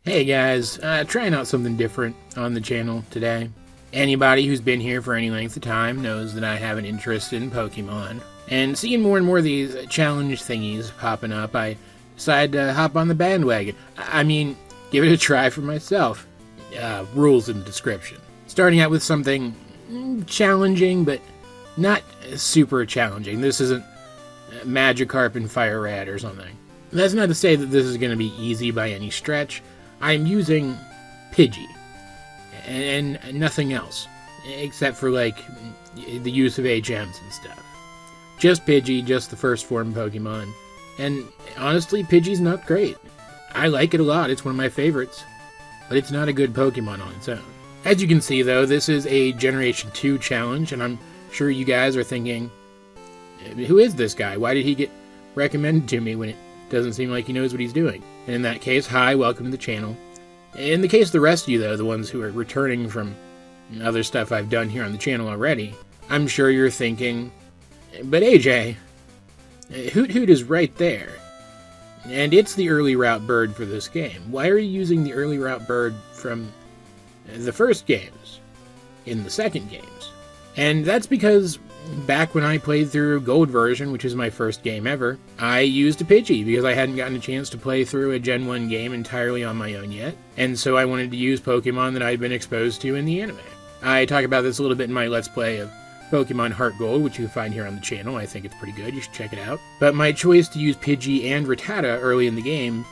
Hey guys, trying out something different on the channel today. Anybody who's been here for any length of time knows that I have an interest in Pokemon. And seeing more and more of these challenge thingies popping up, I decided to hop on the bandwagon. I mean, give it a try for myself. Rules in the description. Starting out with something challenging, but not super challenging. This isn't Magikarp and Fire Rat or something. That's not to say that this is going to be easy by any stretch. I'm using Pidgey, and nothing else, except for, like, the use of HMs and stuff. Just Pidgey, just the first form Pokemon, and honestly, Pidgey's not great. I like it a lot, it's one of my favorites, but it's not a good Pokemon on its own. As you can see, though, this is a Generation 2 challenge, and I'm sure you guys are thinking, who is this guy? Why did he get recommended to me when it doesn't seem like he knows what he's doing? And in that case, hi, welcome to the channel. In the case of the rest of you, though, the ones who are returning from other stuff I've done here on the channel already, I'm sure you're thinking, but AJ, Hoot Hoot is right there. And it's the early route bird for this game. Why are you using the early route bird from the first games in the second games? And that's because back when I played through Gold version, which is my first game ever, I used a Pidgey because I hadn't gotten a chance to play through a Gen 1 game entirely on my own yet, and so I wanted to use Pokemon that I'd been exposed to in the anime. I talk about this a little bit in my Let's Play of Pokemon Heart Gold, which you can find here on the channel. I think it's pretty good, you should check it out. But my choice to use Pidgey and Rattata early in the game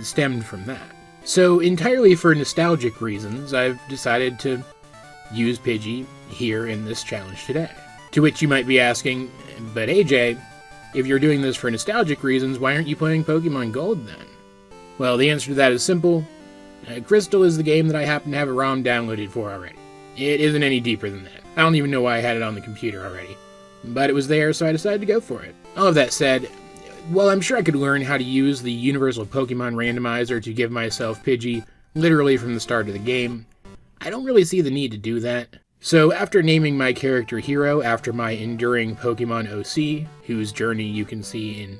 stemmed from that. So entirely for nostalgic reasons, I've decided to use Pidgey here in this challenge today. To which you might be asking, but AJ, if you're doing this for nostalgic reasons, why aren't you playing Pokemon Gold then? Well, the answer to that is simple. Crystal is the game that I happen to have a ROM downloaded for already. It isn't any deeper than that. I don't even know why I had it on the computer already. But it was there, so I decided to go for it. All of that said, while I'm sure I could learn how to use the Universal Pokemon Randomizer to give myself Pidgey literally from the start of the game, I don't really see the need to do that. So after naming my character Hero after my enduring Pokemon OC, whose journey you can see in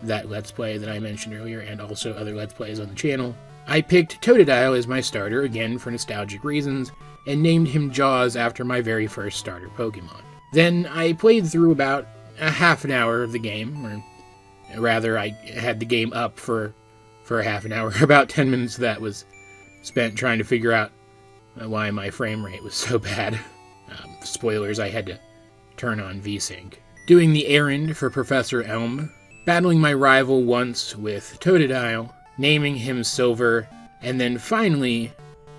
that Let's Play that I mentioned earlier and also other Let's Plays on the channel, I picked Totodile as my starter, again for nostalgic reasons, and named him Jaws after my very first starter Pokemon. Then I played through about a half an hour of the game, or rather I had the game up for a half an hour. About 10 minutes of that was spent trying to figure out why my frame rate was so bad. Spoilers, I had to turn on VSync. Doing the errand for Professor Elm, battling my rival once with Totodile, naming him Silver, and then finally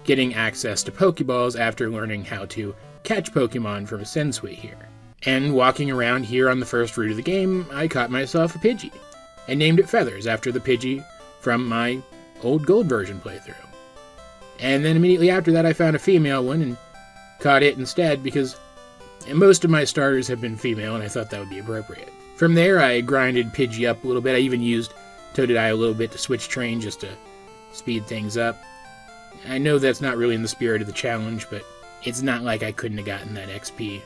getting access to Pokéballs after learning how to catch Pokemon from Sensui here. And walking around here on the first route of the game, I caught myself a Pidgey, and named it Feathers after the Pidgey from my old Gold version playthrough. And then immediately after that I found a female one and caught it instead because most of my starters have been female and I thought that would be appropriate. From there I grinded Pidgey up a little bit. I even used Totodile a little bit to switch train just to speed things up. I know that's not really in the spirit of the challenge, but it's not like I couldn't have gotten that XP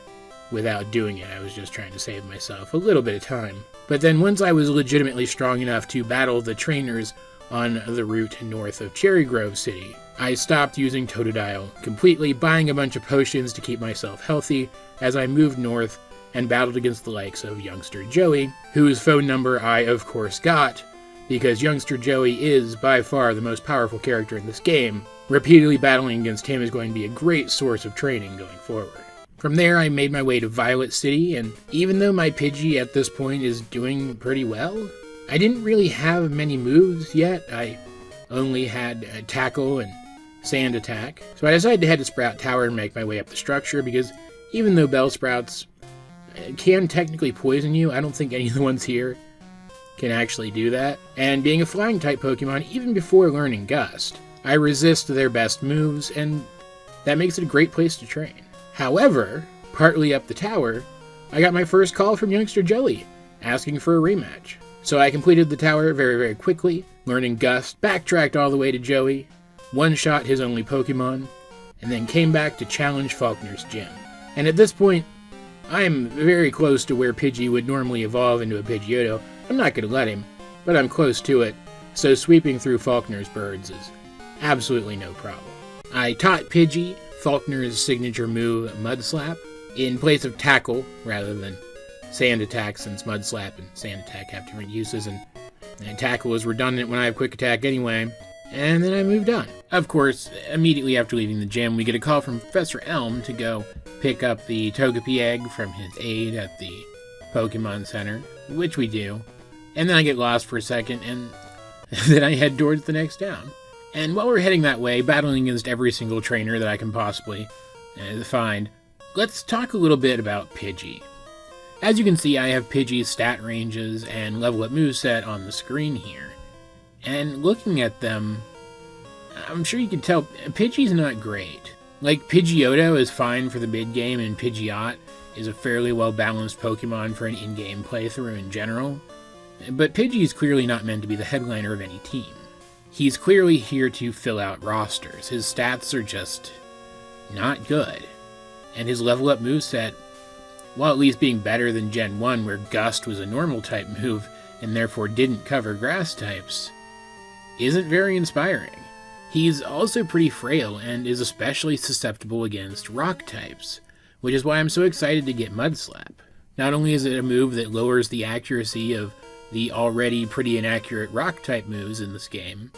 without doing it. I was just trying to save myself a little bit of time. But then once I was legitimately strong enough to battle the trainers on the route north of Cherry Grove City, I stopped using Totodile completely, buying a bunch of potions to keep myself healthy as I moved north and battled against the likes of Youngster Joey, whose phone number I of course got, because Youngster Joey is by far the most powerful character in this game. Repeatedly battling against him is going to be a great source of training going forward. From there I made my way to Violet City, and even though my Pidgey at this point is doing pretty well, I didn't really have many moves yet. I only had Tackle and Sand Attack. So I decided to head to Sprout Tower and make my way up the structure, because even though Bellsprouts can technically poison you, I don't think any of the ones here can actually do that. And being a flying type Pokemon, even before learning Gust, I resist their best moves, and that makes it a great place to train. However, partly up the tower, I got my first call from Youngster Joey, asking for a rematch. So I completed the tower very, very quickly, learning Gust, backtracked all the way to Joey, one-shot his only Pokemon, and then came back to challenge Faulkner's gym. And at this point, I am very close to where Pidgey would normally evolve into a Pidgeotto. I'm not going to let him, but I'm close to it, so sweeping through Faulkner's birds is absolutely no problem. I taught Pidgey Falkner's signature move, Mud Slap, in place of Tackle rather than Sand Attack, since Mud Slap and Sand Attack have different uses, and Tackle is redundant when I have Quick Attack anyway. And then I moved on. Of course, immediately after leaving the gym, we get a call from Professor Elm to go pick up the Togepi egg from his aide at the Pokemon Center, which we do. And then I get lost for a second, and then I head towards the next town. And while we're heading that way, battling against every single trainer that I can possibly find, let's talk a little bit about Pidgey. As you can see, I have Pidgey's stat ranges and level up moveset on the screen here. And looking at them, I'm sure you can tell Pidgey's not great. Like, Pidgeotto is fine for the mid-game, and Pidgeot is a fairly well-balanced Pokemon for an in-game playthrough in general. But Pidgey's clearly not meant to be the headliner of any team. He's clearly here to fill out rosters. His stats are just not good. And his level-up moveset, while at least being better than Gen 1, where Gust was a normal-type move and therefore didn't cover grass types, isn't very inspiring. He's also pretty frail and is especially susceptible against rock types, which is why I'm so excited to get Mud Slap. Not only is it a move that lowers the accuracy of the already pretty inaccurate rock type moves in this game,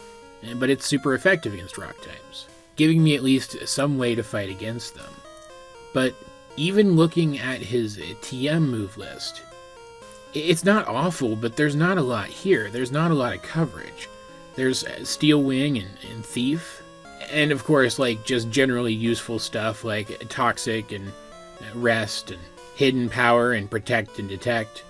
but it's super effective against rock types, giving me at least some way to fight against them. But even looking at his TM move list, it's not awful, but there's not a lot here. There's not a lot of coverage. There's Steel Wing and Thief, and of course, like, just generally useful stuff like Toxic and Rest and Hidden Power and Protect and Detect.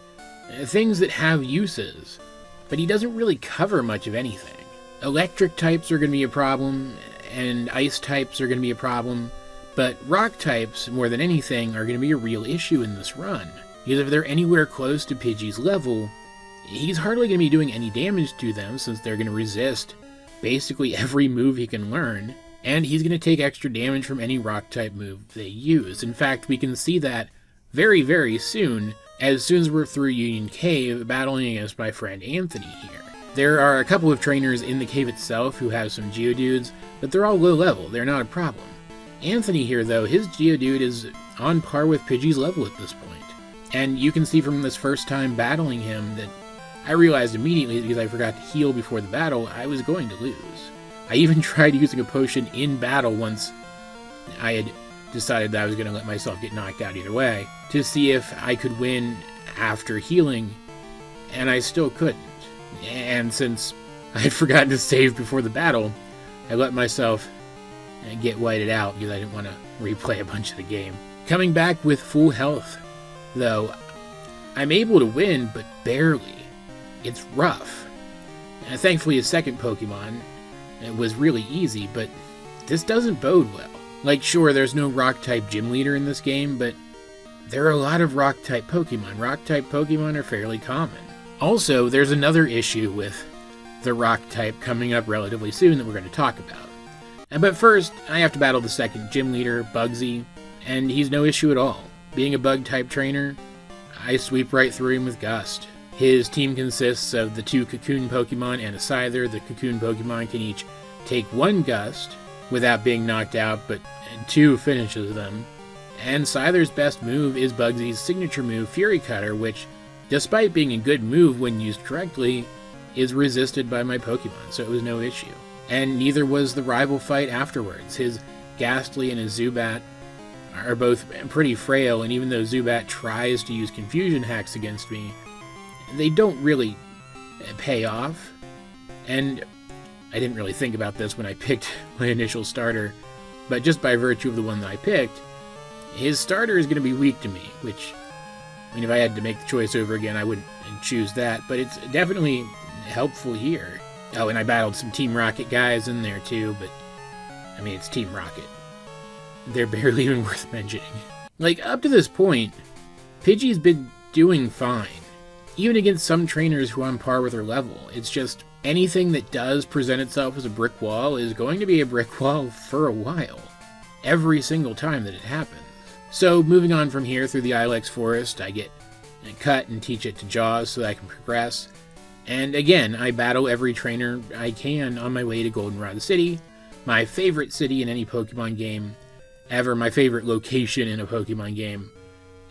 Things that have uses, but he doesn't really cover much of anything. Electric types are going to be a problem, and Ice types are going to be a problem, but Rock types, more than anything, are going to be a real issue in this run, because if they're anywhere close to Pidgey's level, he's hardly going to be doing any damage to them, since they're going to resist basically every move he can learn, and he's going to take extra damage from any rock-type move they use. In fact, we can see that very, very soon as we're through Union Cave, battling against my friend Anthony here. There are a couple of trainers in the cave itself who have some Geodudes, but they're all low level, they're not a problem. Anthony here, though, his Geodude is on par with Pidgey's level at this point. And you can see from this first time battling him that I realized immediately, because I forgot to heal before the battle, I was going to lose. I even tried using a potion in battle once I had decided that I was going to let myself get knocked out either way, to see if I could win after healing, and I still couldn't. And since I had forgotten to save before the battle, I let myself get whited out because I didn't want to replay a bunch of the game. Coming back with full health, though, I'm able to win, but barely. It's rough. And thankfully, his second Pokemon was really easy, but this doesn't bode well. Like, sure, there's no Rock-type gym leader in this game, but there are a lot of Rock-type Pokemon. Rock-type Pokemon are fairly common. Also, there's another issue with the Rock-type coming up relatively soon that we're going to talk about. But first, I have to battle the second gym leader, Bugsy, and he's no issue at all. Being a Bug-type trainer, I sweep right through him with Gust. His team consists of the 2 Cocoon Pokemon and a Scyther. The Cocoon Pokemon can each take 1 Gust without being knocked out, but 2 finishes them. And Scyther's best move is Bugsy's signature move, Fury Cutter, which, despite being a good move when used correctly, is resisted by my Pokemon, so it was no issue. And neither was the rival fight afterwards. His Ghastly and his Zubat are both pretty frail, and even though Zubat tries to use confusion hacks against me, they don't really pay off. And I didn't really think about this when I picked my initial starter, but just by virtue of the one that I picked, his starter is going to be weak to me, which, I mean, if I had to make the choice over again, I wouldn't choose that, but it's definitely helpful here. Oh, and I battled some Team Rocket guys in there too, but, I mean, it's Team Rocket. They're barely even worth mentioning. Like, up to this point, Pidgey's been doing fine, even against some trainers who are on par with her level. It's just, anything that does present itself as a brick wall is going to be a brick wall for a while, every single time that it happens. So, moving on from here through the Ilex Forest, I get cut and teach it to Jaws so that I can progress. And again, I battle every trainer I can on my way to Goldenrod City, my favorite city in any Pokemon game ever, my favorite location in a Pokemon game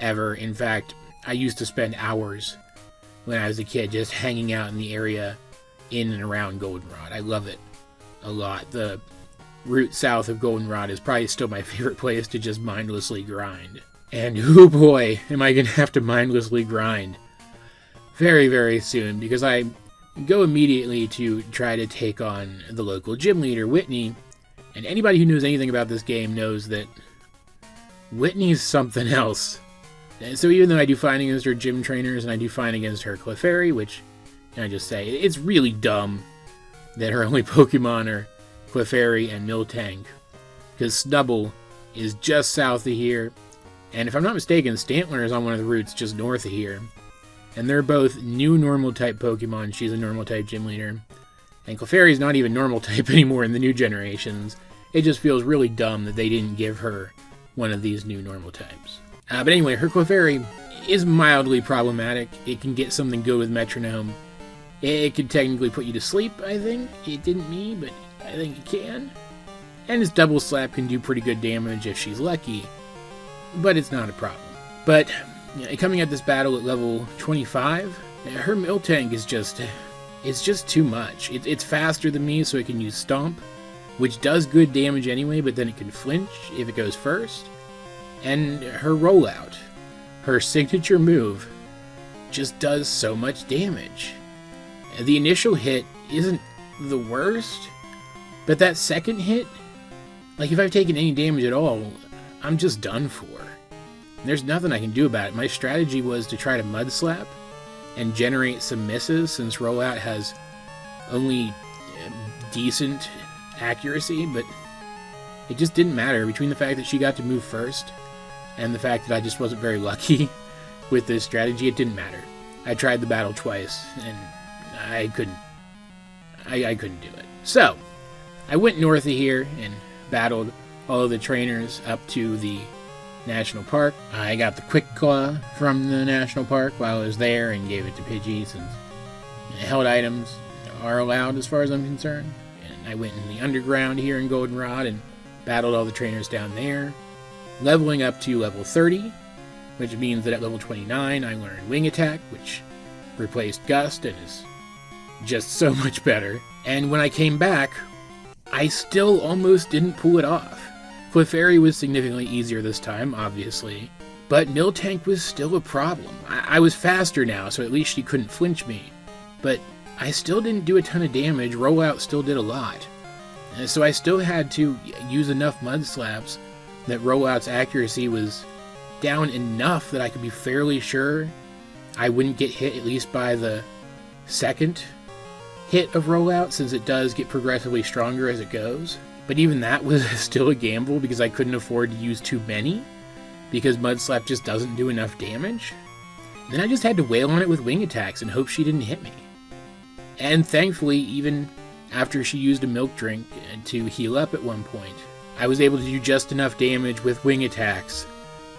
ever. In fact, I used to spend hours when I was a kid just hanging out in the area in and around Goldenrod. I love it a lot. The route south of Goldenrod is probably still my favorite place to just mindlessly grind. And oh boy, am I going to have to mindlessly grind very, very soon, because I go immediately to try to take on the local gym leader, Whitney. And anybody who knows anything about this game knows that Whitney's something else. And so even though I do fine against her gym trainers and I do fine against her Clefairy, which, can I just say, it's really dumb that her only Pokemon are Clefairy and Miltank, because Snubbull is just south of here, and if I'm not mistaken, Stantler is on one of the routes just north of here, and they're both new normal-type Pokemon. She's a normal-type gym leader, and Clefairy's not even normal-type anymore in the new generations. It just feels really dumb that they didn't give her one of these new normal types. But anyway, her Clefairy is mildly problematic. It can get something good with Metronome. It could technically put you to sleep, I think. It didn't me, but I think it can. And its Double Slap can do pretty good damage if she's lucky, but it's not a problem. But coming at this battle at level 25, her Miltank is just too much. It's faster than me, so it can use Stomp, which does good damage anyway, but then it can flinch if it goes first. And her Rollout, her signature move, just does so much damage. The initial hit isn't the worst, but that second hit, like if I've taken any damage at all, I'm just done for. There's nothing I can do about it. My strategy was to try to Mud Slap and generate some misses, since Rollout has only decent accuracy, but it just didn't matter. Between the fact that she got to move first and the fact that I just wasn't very lucky with this strategy, it didn't matter. I tried the battle twice, and I couldn't do it. So, I went north of here and battled all of the trainers up to the National Park. I got the Quick Claw from the National Park while I was there and gave it to Pidgey, since held items are allowed as far as I'm concerned. And I went in the underground here in Goldenrod and battled all the trainers down there, leveling up to level 30, which means that at level 29 I learned Wing Attack, which replaced Gust and is just so much better. And when I came back, I still almost didn't pull it off. Clefairy was significantly easier this time, obviously, but Miltank was still a problem. I was faster now, so at least she couldn't flinch me, but I still didn't do a ton of damage. Rollout still did a lot. And so I still had to use enough Mud Slaps that Rollout's accuracy was down enough that I could be fairly sure I wouldn't get hit at least by the second hit of Rollout, since it does get progressively stronger as it goes. But even that was still a gamble, because I couldn't afford to use too many, because Mud Slap just doesn't do enough damage. And then I just had to wail on it with Wing Attacks and hope she didn't hit me. And thankfully, even after she used a Milk Drink to heal up at one point, I was able to do just enough damage with Wing Attacks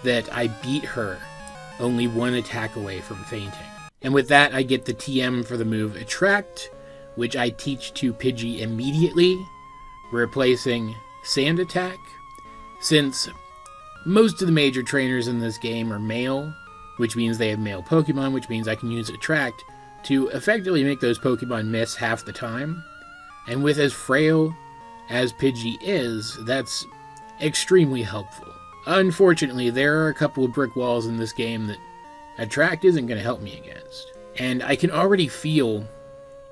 that I beat her only one attack away from fainting. And with that, I get the TM for the move Attract, which I teach to Pidgey immediately, replacing Sand Attack, since most of the major trainers in this game are male, which means they have male Pokemon, which means I can use Attract to effectively make those Pokemon miss half the time. And with as frail as Pidgey is, that's extremely helpful. Unfortunately, there are a couple of brick walls in this game that Attract isn't going to help me against. And I can already feel,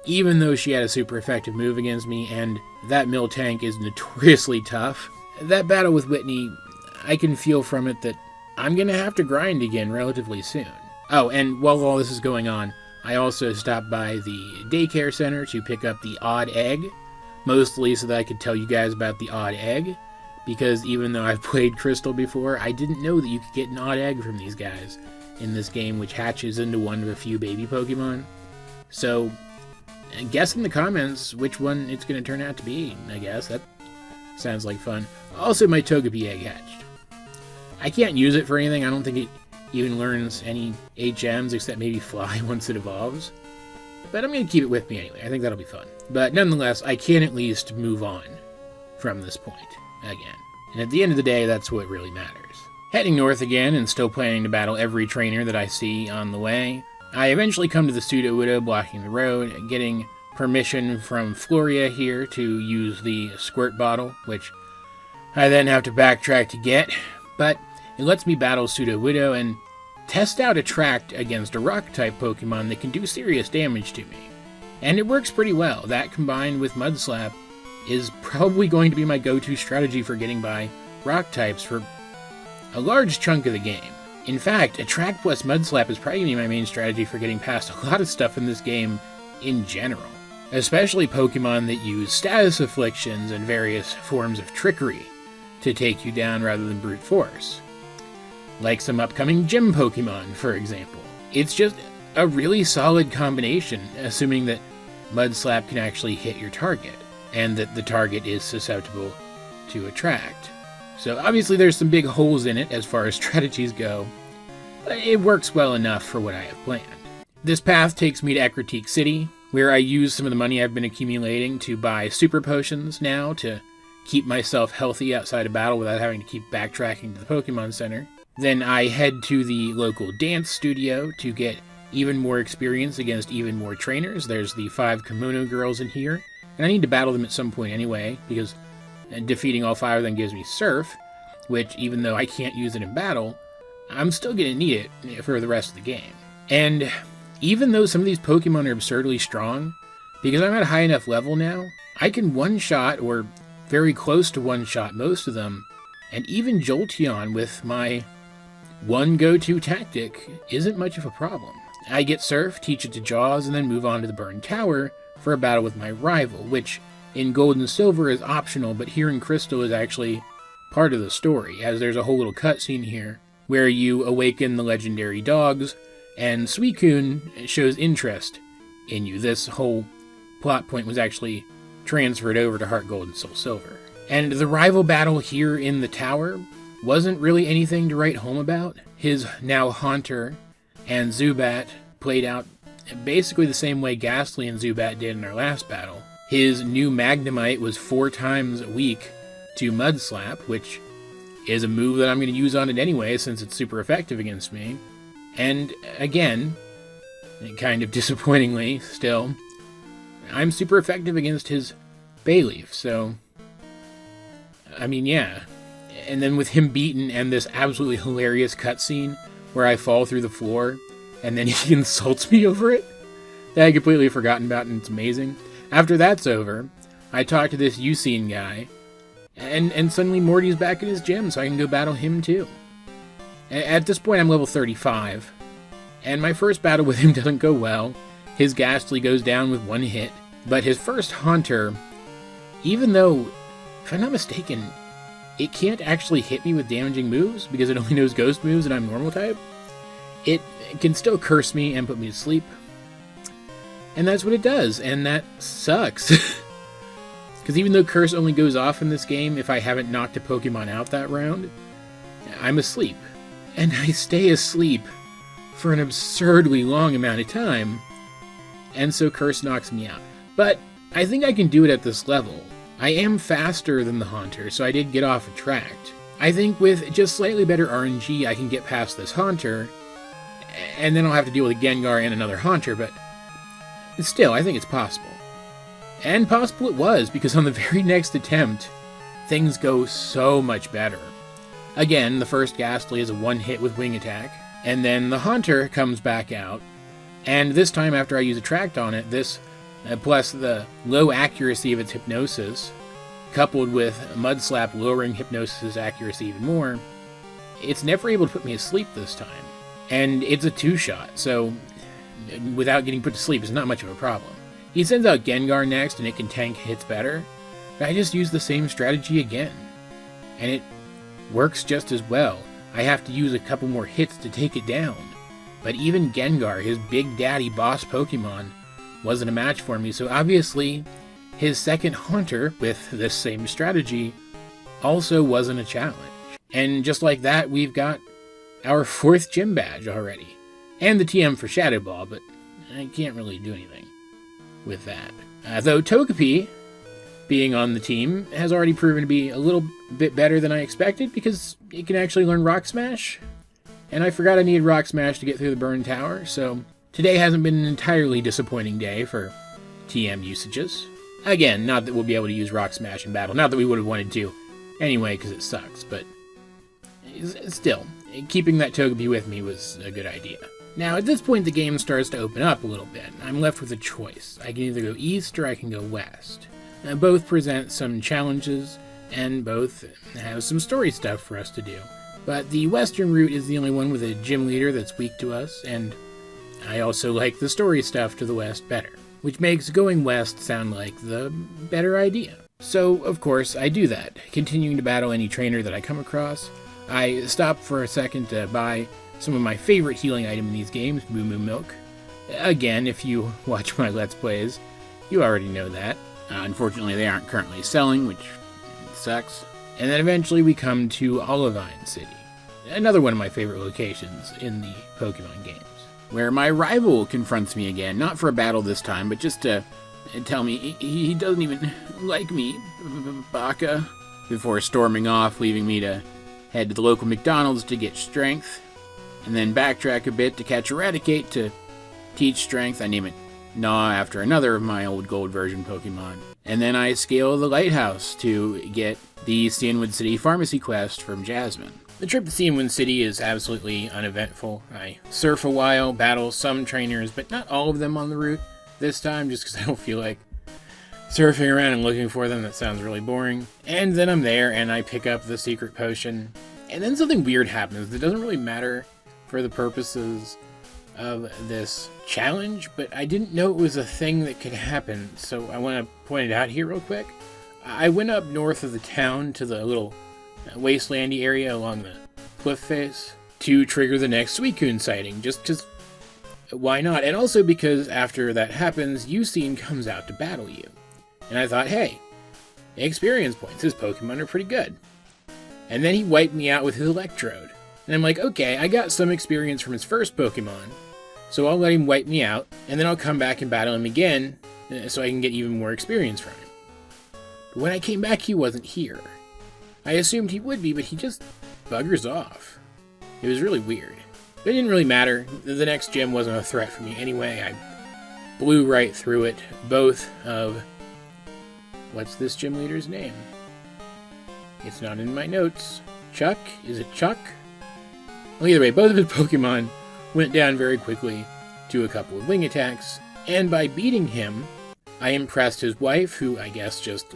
even though she had a super effective move against me, and that Miltank is notoriously tough, that battle with Whitney, I can feel from it that I'm going to have to grind again relatively soon. Oh, and while all this is going on, I also stopped by the daycare center to pick up the odd egg, mostly so that I could tell you guys about the odd egg, because even though I've played Crystal before, I didn't know that you could get an odd egg from these guys in this game, which hatches into one of a few baby Pokemon. So, guess in the comments which one it's going to turn out to be, I guess. That sounds like fun. Also, my Togepi egg hatched. I can't use it for anything. I don't think it even learns any HMs except maybe Fly once it evolves. But I'm going to keep it with me anyway. I think that'll be fun. But nonetheless, I can at least move on from this point, again. And at the end of the day, that's what really matters. Heading north again, and still planning to battle every trainer that I see on the way, I eventually come to the Pseudo-Widow blocking the road, getting permission from Floria here to use the squirt bottle, which I then have to backtrack to get, but it lets me battle Pseudo-Widow and test out Attract against a Rock-type Pokemon that can do serious damage to me. And it works pretty well. That combined with Mud Slap is probably going to be my go-to strategy for getting by Rock-types for a large chunk of the game. In fact, Attract plus Mud Slap is probably going to be my main strategy for getting past a lot of stuff in this game in general. Especially Pokemon that use status afflictions and various forms of trickery to take you down rather than brute force. Like some upcoming gym Pokemon, for example. It's just a really solid combination, assuming that Mud Slap can actually hit your target, and that the target is susceptible to Attract. So obviously there's some big holes in it as far as strategies go, but it works well enough for what I have planned. This path takes me to Ecruteak City, where I use some of the money I've been accumulating to buy super potions now to keep myself healthy outside of battle without having to keep backtracking to the Pokemon Center. Then I head to the local dance studio to get even more experience against even more trainers. There's the 5 Kimono girls in here, and I need to battle them at some point anyway, because defeating all 5 of them gives me Surf, which, even though I can't use it in battle, I'm still going to need it for the rest of the game. And even though some of these Pokemon are absurdly strong, because I'm at a high enough level now, I can one-shot, or very close to one-shot most of them, and even Jolteon with my one go-to tactic isn't much of a problem. I get Surf, teach it to Jaws, and then move on to the Burn Tower for a battle with my rival, which in Gold and Silver is optional, but here in Crystal is actually part of the story, as there's a whole little cutscene here where you awaken the legendary dogs, and Suicune shows interest in you. This whole plot point was actually transferred over to Heart Gold and Soul Silver. And the rival battle here in the tower wasn't really anything to write home about. His now Haunter and Zubat played out basically the same way Ghastly and Zubat did in our last battle. His new Magnemite was 4 times weak to Mud Slap, which is a move that I'm going to use on it anyway since it's super effective against me. And again, kind of disappointingly still, I'm super effective against his Bayleaf, so I mean, yeah. And then with him beaten and this absolutely hilarious cutscene where I fall through the floor and then he insults me over it, that I had completely forgotten about, and it's amazing. After that's over, I talk to this Ucene guy, and suddenly Morty's back in his gym, so I can go battle him too. At this point, I'm level 35, and my first battle with him doesn't go well. His Ghastly goes down with 1 hit, but his first Haunter, even though, if I'm not mistaken, it can't actually hit me with damaging moves because it only knows ghost moves and I'm normal type, it can still curse me and put me to sleep. And that's what it does, and that sucks. Because even though Curse only goes off in this game if I haven't knocked a Pokemon out that round, I'm asleep. And I stay asleep for an absurdly long amount of time, and so Curse knocks me out. But I think I can do it at this level. I am faster than the Haunter, so I did get off Attract. I think with just slightly better RNG I can get past this Haunter, and then I'll have to deal with a Gengar and another Haunter, but still, I think it's possible. And possible it was, because on the very next attempt, things go so much better. Again, the first Ghastly is a 1-hit with Wing Attack, and then the Haunter comes back out, and this time after I use Attract on it, this, plus the low accuracy of its Hypnosis, coupled with Mud Slap lowering Hypnosis' accuracy even more, it's never able to put me asleep this time. And it's a 2-shot, so without getting put to sleep is not much of a problem. He sends out Gengar next, and it can tank hits better, but I just use the same strategy again, and it works just as well. I have to use a couple more hits to take it down, but even Gengar, his big daddy boss Pokemon, wasn't a match for me, so obviously his second Haunter, with this same strategy, also wasn't a challenge. And just like that, we've got our 4th gym badge already. And the TM for Shadow Ball, but I can't really do anything with that. Though Togepi being on the team has already proven to be a little bit better than I expected because it can actually learn Rock Smash. And I forgot I needed Rock Smash to get through the Burn Tower, so today hasn't been an entirely disappointing day for TM usages. Again, not that we'll be able to use Rock Smash in battle, not that we would have wanted to anyway, because it sucks, but still, keeping that Togepi with me was a good idea. Now, at this point, the game starts to open up a little bit. I'm left with a choice. I can either go east or I can go west. Both present some challenges, and both have some story stuff for us to do. But the western route is the only one with a gym leader that's weak to us, and I also like the story stuff to the west better, which makes going west sound like the better idea. So, of course, I do that, continuing to battle any trainer that I come across. I stop for a second to buy some of my favorite healing item in these games, Moo Moo Milk. Again, if you watch my Let's Plays, you already know that. Unfortunately, they aren't currently selling, which sucks. And then eventually we come to Olivine City, another one of my favorite locations in the Pokemon games, where my rival confronts me again, not for a battle this time, but just to tell me he doesn't even like me, Baka, before storming off, leaving me to head to the local McDonald's to get strength, and then backtrack a bit to catch Eradicate to teach strength. I name it Gnaw after another of my old gold version Pokemon. And then I scale the lighthouse to get the Cianwood City pharmacy quest from Jasmine. The trip to Cianwood City is absolutely uneventful. I surf a while, battle some trainers, but not all of them on the route this time, just because I don't feel like surfing around and looking for them. That sounds really boring. And then I'm there, and I pick up the secret potion. And then something weird happens that doesn't really matter for the purposes of this challenge, but I didn't know it was a thing that could happen, so I want to point it out here real quick. I went up north of the town to the little wastelandy area along the cliff face to trigger the next Suicune sighting, just because why not? And also because after that happens, Ucine comes out to battle you. And I thought, hey, experience points, his Pokemon are pretty good. And then he wiped me out with his Electrode. And I'm like, okay, I got some experience from his first Pokemon, so I'll let him wipe me out, and then I'll come back and battle him again, so I can get even more experience from him. But when I came back, he wasn't here. I assumed he would be, but he just buggers off. It was really weird. But it didn't really matter. The next gym wasn't a threat for me anyway. I blew right through it. Both of... What's this gym leader's name? It's not in my notes. Chuck? Is it Chuck? Well, either way, both of his Pokemon went down very quickly to a couple of wing attacks, and by beating him, I impressed his wife, who I guess just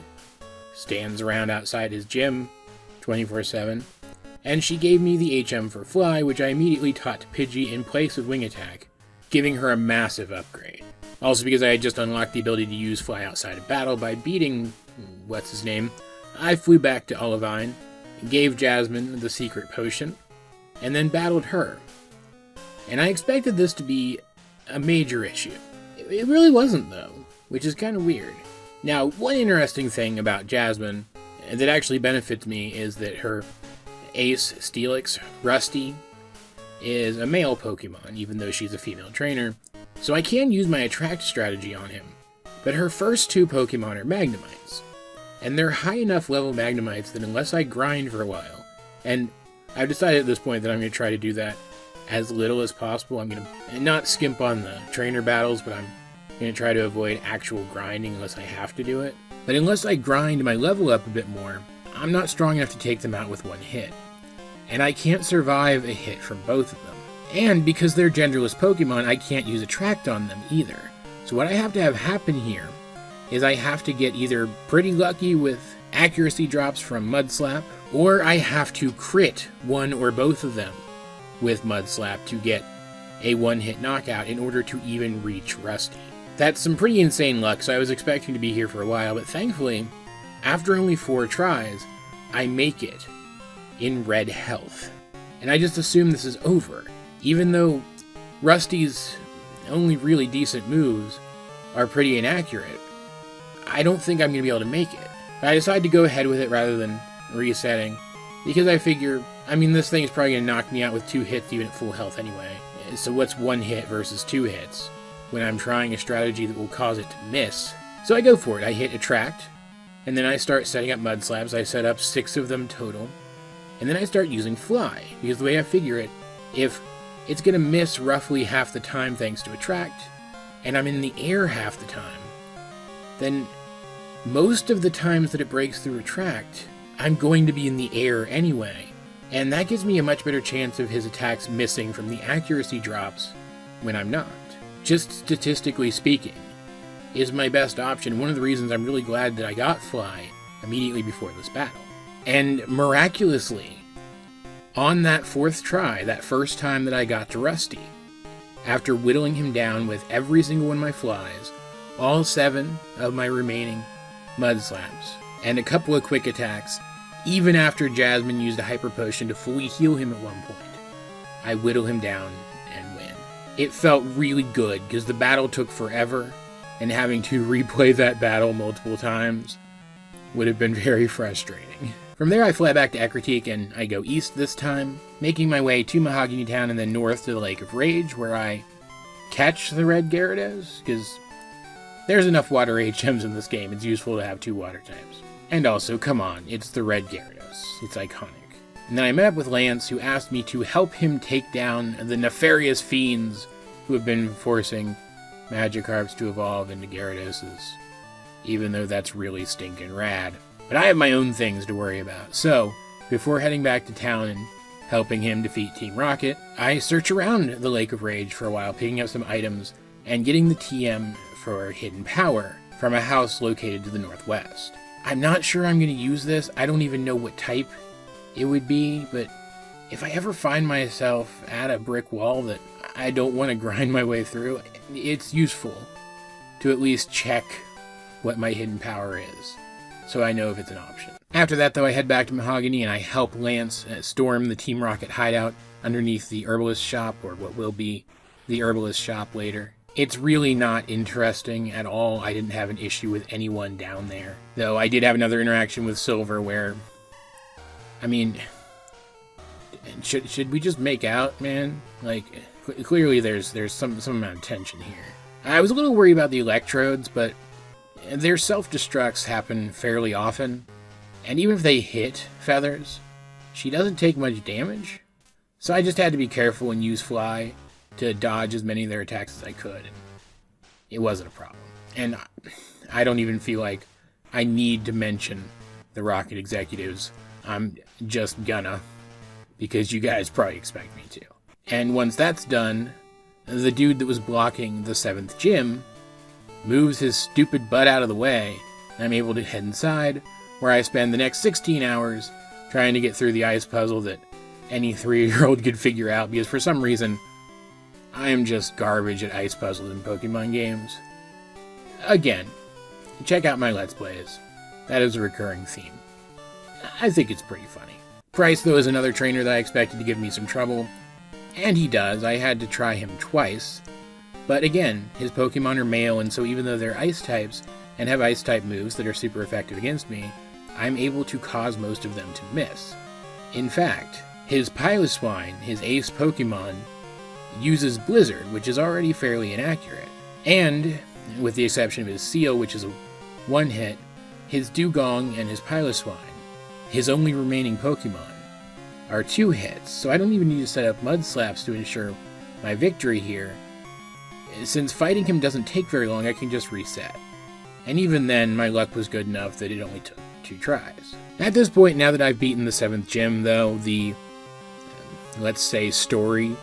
stands around outside his gym 24/7, and she gave me the HM for Fly, which I immediately taught to Pidgey in place of Wing Attack, giving her a massive upgrade. Also because I had just unlocked the ability to use Fly outside of battle by beating what's-his-name, I flew back to Olivine, gave Jasmine the secret potion, and then battled her. And I expected this to be a major issue. It really wasn't, though, which is kind of weird. Now, one interesting thing about Jasmine that actually benefits me is that her ace, Steelix, Rusty, is a male Pokemon, even though she's a female trainer, so I can use my Attract strategy on him. But her first two Pokemon are Magnemites, and they're high enough level Magnemites that unless I grind for a while, and I've decided at this point that I'm going to try to do that as little as possible. I'm going to not skimp on the trainer battles, but I'm going to try to avoid actual grinding unless I have to do it. But unless I grind my level up a bit more, I'm not strong enough to take them out with one hit. And I can't survive a hit from both of them. And because they're genderless Pokemon, I can't use Attract on them either. So what I have to have happen here is I have to get either pretty lucky with accuracy drops from Mudslap, or I have to crit one or both of them with Mudslap to get a one-hit knockout in order to even reach Rusty. That's some pretty insane luck, so I was expecting to be here for a while, but thankfully, after only 4 tries, I make it in red health. And I just assume this is over, even though Rusty's only really decent moves are pretty inaccurate. I don't think I'm going to be able to make it. But I decided to go ahead with it rather than resetting, because I figure, this thing is probably going to knock me out with 2 hits even at full health anyway. So what's 1 hit versus 2 hits when I'm trying a strategy that will cause it to miss? So I go for it. I hit Attract, And then I start setting up mud slabs. I set up 6 of them total. And then I start using fly, because the way I figure it, if it's going to miss roughly half the time thanks to attract, and I'm in the air half the time, then most of the times that it breaks through attract, I'm going to be in the air anyway. And that gives me a much better chance of his attacks missing from the accuracy drops when I'm not. Just statistically speaking, is my best option. One of the reasons I'm really glad that I got Fly immediately before this battle. And miraculously, on that 4th try, that first time that I got to Rusty, after whittling him down with every single one of my flies, all 7 of my remaining mud slabs, and a couple of quick attacks, even after Jasmine used a hyper potion to fully heal him at one point, I whittle him down and win. It felt really good, because the battle took forever, and having to replay that battle multiple times would have been very frustrating. From there I fly back to Ecruteak, and I go east this time, making my way to Mahogany Town and then north to the Lake of Rage, where I catch the red Gyarados, because there's enough water HMs in this game, it's useful to have 2 water types. And also, come on, it's the red Gyarados. It's iconic. And then I met up with Lance, who asked me to help him take down the nefarious fiends who have been forcing Magikarps to evolve into Gyaradoses, even though that's really stinking rad. But I have my own things to worry about. So, before heading back to town and helping him defeat Team Rocket, I search around the Lake of Rage for a while, picking up some items and getting the TM for Hidden Power from a house located to the northwest. I'm not sure I'm going to use this. I don't even know what type it would be, but if I ever find myself at a brick wall that I don't want to grind my way through, it's useful to at least check what my hidden power is, so I know if it's an option. After that, though, I head back to Mahogany and I help Lance storm the Team Rocket hideout underneath the herbalist shop, or what will be the herbalist shop later. It's really not interesting at all. I didn't have an issue with anyone down there. Though I did have another interaction with Silver where, I mean, should we just make out, man? Like, clearly there's some amount of tension here. I was a little worried about the electrodes, but their self-destructs happen fairly often. And even if they hit Feathers, she doesn't take much damage. So I just had to be careful and use Fly to dodge as many of their attacks as I could. And it wasn't a problem. And I don't even feel like I need to mention the Rocket executives. I'm just gonna, because you guys probably expect me to. And once that's done, the dude that was blocking the 7th gym moves his stupid butt out of the way, and I'm able to head inside, where I spend the next 16 hours trying to get through the ice puzzle that any 3-year-old could figure out, because for some reason, I am just garbage at ice puzzles in Pokemon games. Again, check out my Let's Plays. That is a recurring theme. I think it's pretty funny. Price, though, is another trainer that I expected to give me some trouble, and he does. I had to try him twice. But again, his Pokemon are male, and so even though they're ice types and have ice type moves that are super effective against me, I'm able to cause most of them to miss. In fact, his Piloswine, his ace Pokemon, uses Blizzard, which is already fairly inaccurate. And, with the exception of his Seal, which is a 1-hit, his Dugong and his Piloswine, his only remaining Pokemon, are 2 hits, so I don't even need to set up Mud Slaps to ensure my victory here. Since fighting him doesn't take very long, I can just reset. And even then, my luck was good enough that it only took 2 tries. At this point, now that I've beaten the 7th gym, though, the, let's say, story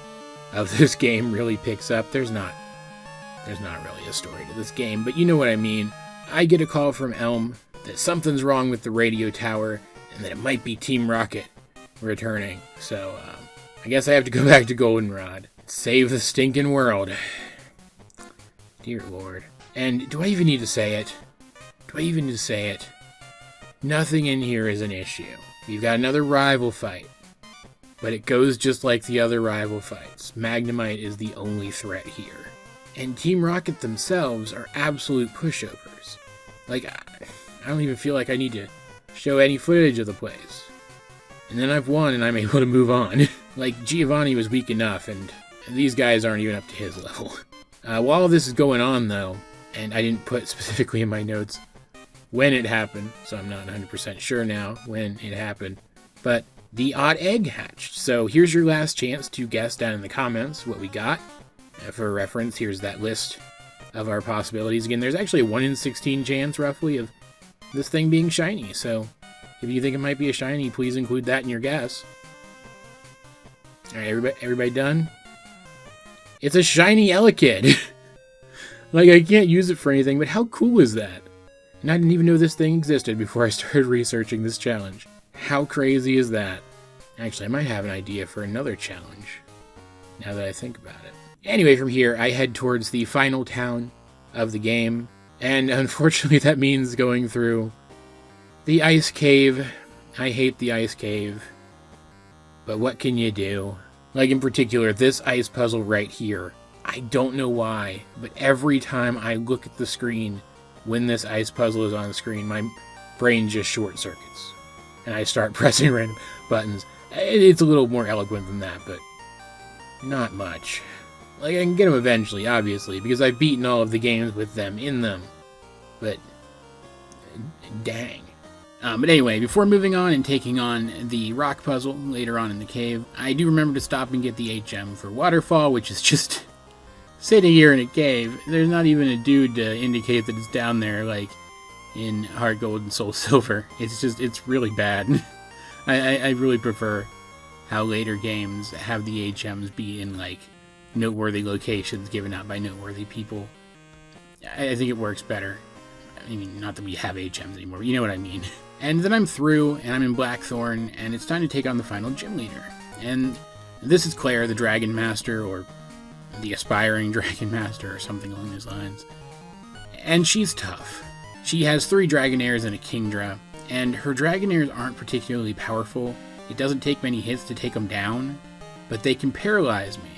of this game really picks up. There's not really a story to this game, but you know what I mean. I get a call from Elm that something's wrong with the radio tower, and that it might be Team Rocket returning. So, I guess I have to go back to Goldenrod. Save the stinking world. Dear Lord. And do I even need to say it? Nothing in here is an issue. We've got another rival fight. But it goes just like the other rival fights. Magnemite is the only threat here. And Team Rocket themselves are absolute pushovers. Like, I don't even feel like I need to show any footage of the place. And then I've won and I'm able to move on. Like, Giovanni was weak enough, and these guys aren't even up to his level. While all this is going on, though, and I didn't put specifically in my notes when it happened, so I'm not 100% sure now when it happened. But the odd egg hatched. So here's your last chance to guess down in the comments what we got. For reference, here's that list of our possibilities. Again, there's actually a 1 in 16 chance, roughly, of this thing being shiny. So if you think it might be a shiny, please include that in your guess. Alright, everybody done? It's a shiny Elekid! Like, I can't use it for anything, but how cool is that? And I didn't even know this thing existed before I started researching this challenge. How crazy is that? Actually, I might have an idea for another challenge, now that I think about it. Anyway, from here, I head towards the final town of the game, and unfortunately that means going through the ice cave. I hate the ice cave, but what can you do? Like, in particular, this ice puzzle right here. I don't know why, but every time I look at the screen when this ice puzzle is on the screen, my brain just short circuits, and I start pressing random buttons. It's a little more eloquent than that, but not much. Like, I can get them eventually, obviously, because I've beaten all of the games with them in them, but dang. But anyway, before moving on and taking on the rock puzzle later on in the cave, I do remember to stop and get the HM for Waterfall, which is just sitting here in a cave. There's not even a dude to indicate that it's down there, like in Heart Gold and Soul Silver. It's really bad. I really prefer how later games have the HMs be in, like, noteworthy locations given out by noteworthy people. I think it works better. I mean, not that we have HMs anymore, but you know what I mean. And then I'm through, and I'm in Blackthorn, and it's time to take on the final gym leader. And this is Claire, the Dragon Master, or the Aspiring Dragon Master, or something along those lines. And she's tough. She has 3 Dragonairs and a Kingdra, and her Dragonairs aren't particularly powerful. It doesn't take many hits to take them down, but they can paralyze me.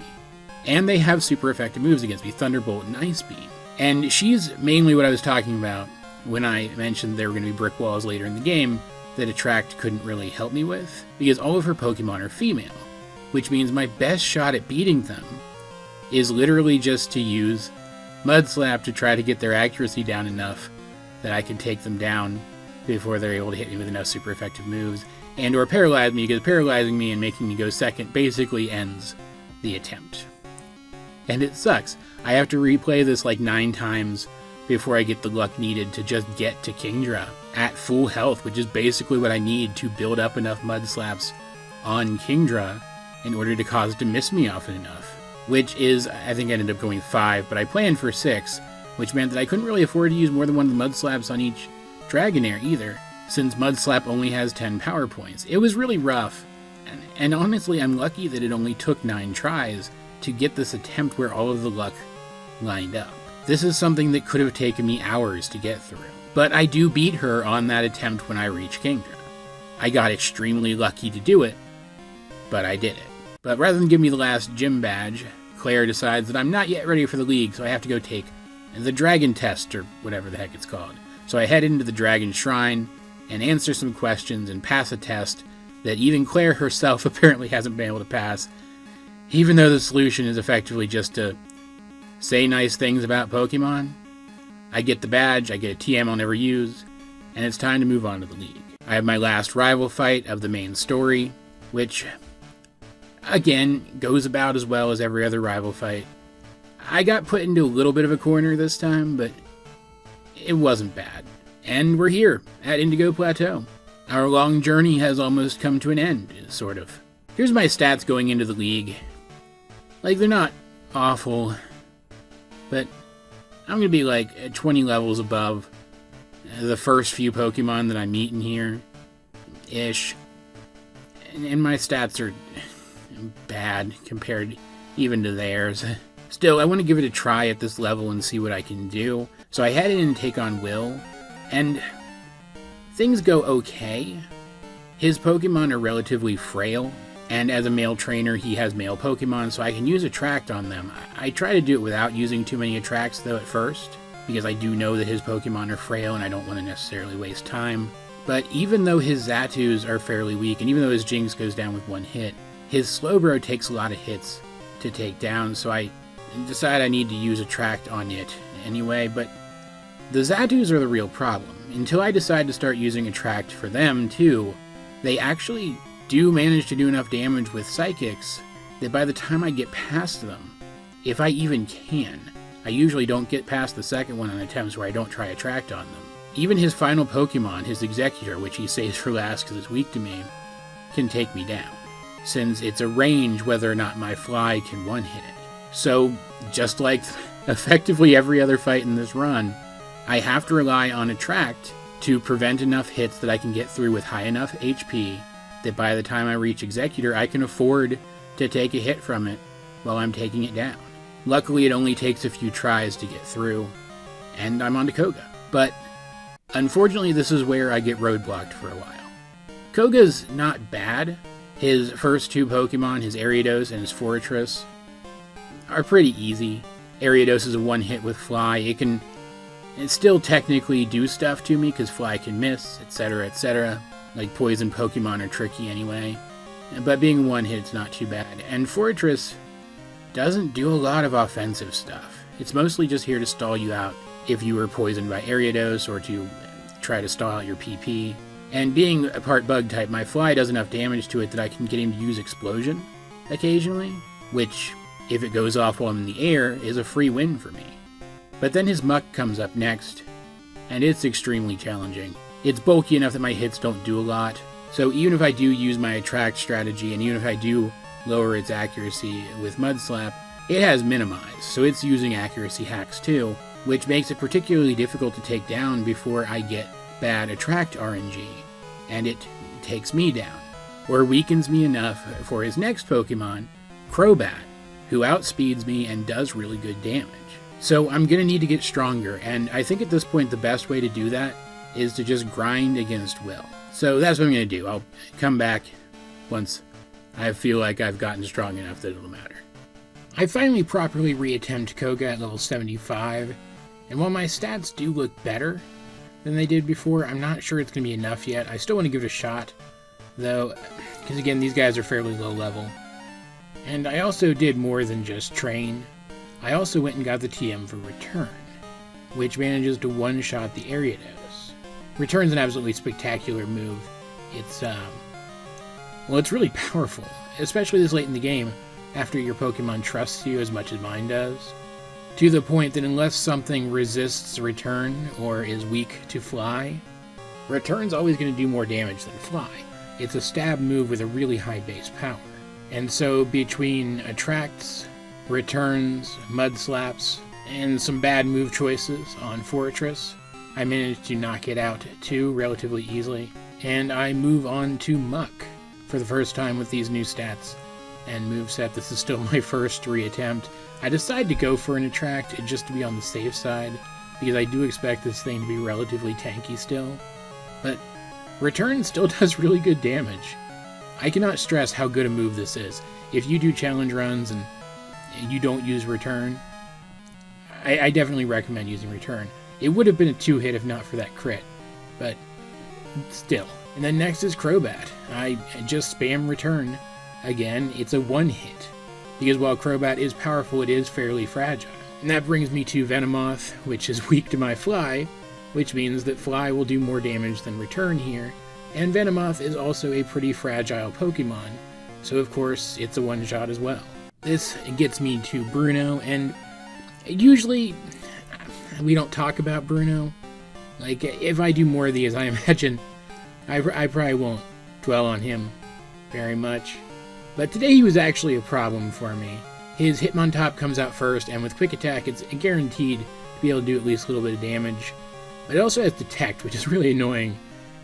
And they have super effective moves against me, Thunderbolt and Ice Beam. And she's mainly what I was talking about when I mentioned there were going to be brick walls later in the game that Attract couldn't really help me with, because all of her Pokemon are female, which means my best shot at beating them is literally just to use Mud Slap to try to get their accuracy down enough that I can take them down before they're able to hit me with enough super effective moves, and or paralyze me, because paralyzing me and making me go second basically ends the attempt. And it sucks. I have to replay this like 9 times before I get the luck needed to just get to Kingdra at full health, which is basically what I need to build up enough Mud Slaps on Kingdra in order to cause it to miss me often enough. Which is, I think I ended up going 5, but I planned for 6, which meant that I couldn't really afford to use more than one of the Mud Slaps on each Dragonair either, since Mud Slap only has 10 power points. It was really rough, and honestly I'm lucky that it only took 9 tries to get this attempt where all of the luck lined up. This is something that could have taken me hours to get through. But I do beat her on that attempt when I reach Kingdra. I got extremely lucky to do it, but I did it. But rather than give me the last gym badge, Claire decides that I'm not yet ready for the league, so I have to go take the Dragon Test, or whatever the heck it's called. So I head into the Dragon Shrine and answer some questions and pass a test that even Claire herself apparently hasn't been able to pass, even though the solution is effectively just to say nice things about Pokemon. I get the badge, I get a TM I'll never use, and it's time to move on to the league. I have my last rival fight of the main story, which, again, goes about as well as every other rival fight. I got put into a little bit of a corner this time, but it wasn't bad. And we're here, at Indigo Plateau. Our long journey has almost come to an end, sort of. Here's my stats going into the league. Like, they're not awful, but I'm gonna be like 20 levels above the first few Pokemon that I meet in here, ish. And my stats are bad compared even to theirs. Still, I want to give it a try at this level and see what I can do. So I head in and take on Will, and things go okay. His Pokemon are relatively frail, and as a male trainer, he has male Pokemon, so I can use Attract on them. I try to do it without using too many Attracts, though, at first, because I do know that his Pokemon are frail and I don't want to necessarily waste time. But even though his Zatus are fairly weak, and even though his Jinx goes down with 1 hit, his Slowbro takes a lot of hits to take down, so I decide I need to use Attract on it anyway, but The Zatus are the real problem. Until I decide to start using Attract for them, too, they actually do manage to do enough damage with Psychics that by the time I get past them, if I even can, I usually don't get past the second one on attempts where I don't try Attract on them. Even his final Pokemon, his Executor, which he saves for last because it's weak to me, can take me down, since it's a range whether or not my Fly can one-hit it. So, just like effectively every other fight in this run, I have to rely on Attract to prevent enough hits that I can get through with high enough HP that by the time I reach Executor, I can afford to take a hit from it while I'm taking it down. Luckily, it only takes a few tries to get through, and I'm on to Koga. But unfortunately, this is where I get roadblocked for a while. Koga's not bad. His first two Pokemon, his Ariados and his Forretress, are pretty easy. Ariados is a one-hit with Fly. It still technically do stuff to me because Fly can miss, etc., etc. Like poison Pokemon are tricky anyway. But being a one-hit, it's not too bad. And Forretress doesn't do a lot of offensive stuff. It's mostly just here to stall you out if you were poisoned by Ariados or to try to stall out your PP. And being a part bug type, my Fly does enough damage to it that I can get him to use Explosion occasionally, which, if it goes off while I'm in the air, is a free win for me. But then his Muck comes up next, and it's extremely challenging. It's bulky enough that my hits don't do a lot, so even if I do use my Attract strategy, and even if I do lower its accuracy with Mud Slap, it has minimized, so it's using accuracy hacks too, which makes it particularly difficult to take down before I get bad Attract RNG, and it takes me down, or weakens me enough for his next Pokemon, Crobat, who outspeeds me and does really good damage. So I'm going to need to get stronger, and I think at this point the best way to do that is to just grind against Will. So that's what I'm going to do. I'll come back once I feel like I've gotten strong enough that it'll matter. I finally properly reattempt Koga at level 75, and while my stats do look better than they did before, I'm not sure it's going to be enough yet. I still want to give it a shot, though, because again, these guys are fairly low level. And I also did more than just train. I also went and got the TM for Return, which manages to one-shot the Ariados. Return's an absolutely spectacular move. It's really powerful, especially this late in the game, after your Pokemon trusts you as much as mine does, to the point that unless something resists Return or is weak to Fly, Return's always going to do more damage than Fly. It's a stab move with a really high base power. And so between Attracts, Returns, Mud Slaps, and some bad move choices on Forretress, I managed to knock it out too relatively easily, and I move on to Muck for the first time with these new stats and moveset. This is still my first reattempt. I decided to go for an Attract just to be on the safe side, because I do expect this thing to be relatively tanky still, but Return still does really good damage. I cannot stress how good a move this is. If you do challenge runs and you don't use Return, I definitely recommend using Return. It would have been a 2-hit if not for that crit, but still. And then next is Crobat. I just spam Return. Again, it's a 1-hit, because while Crobat is powerful, it is fairly fragile. And that brings me to Venomoth, which is weak to my Fly, which means that Fly will do more damage than Return here, and Venomoth is also a pretty fragile Pokemon, so of course it's a one-shot as well. This gets me to Bruno, and usually we don't talk about Bruno. Like, if I do more of these, I imagine I probably won't dwell on him very much. But today he was actually a problem for me. His Hitmontop comes out first, and with Quick Attack it's guaranteed to be able to do at least a little bit of damage. But it also has Detect, which is really annoying,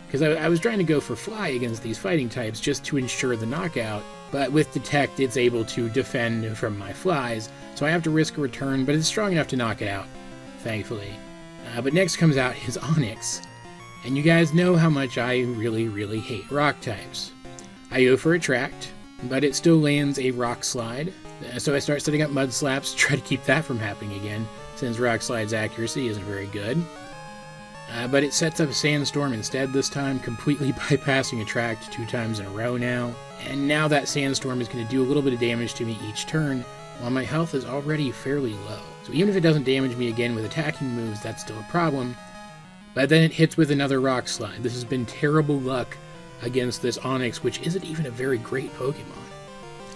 because I was trying to go for Fly against these fighting types just to ensure the knockout, but with Detect it's able to defend from my Flies, so I have to risk a Return, but it's strong enough to knock it out, thankfully. But next comes out his Onix, and you guys know how much I really, really hate rock types. I go for Attract, but it still lands a Rock Slide, so I start setting up Mud Slaps to try to keep that from happening again, since Rock Slide's accuracy isn't very good. But it sets up a Sandstorm instead this time, completely bypassing Attract 2 times in a row now. And now that Sandstorm is going to do a little bit of damage to me each turn, while my health is already fairly low. So even if it doesn't damage me again with attacking moves, that's still a problem. But then it hits with another Rock Slide. This has been terrible luck against this Onix, which isn't even a very great Pokemon.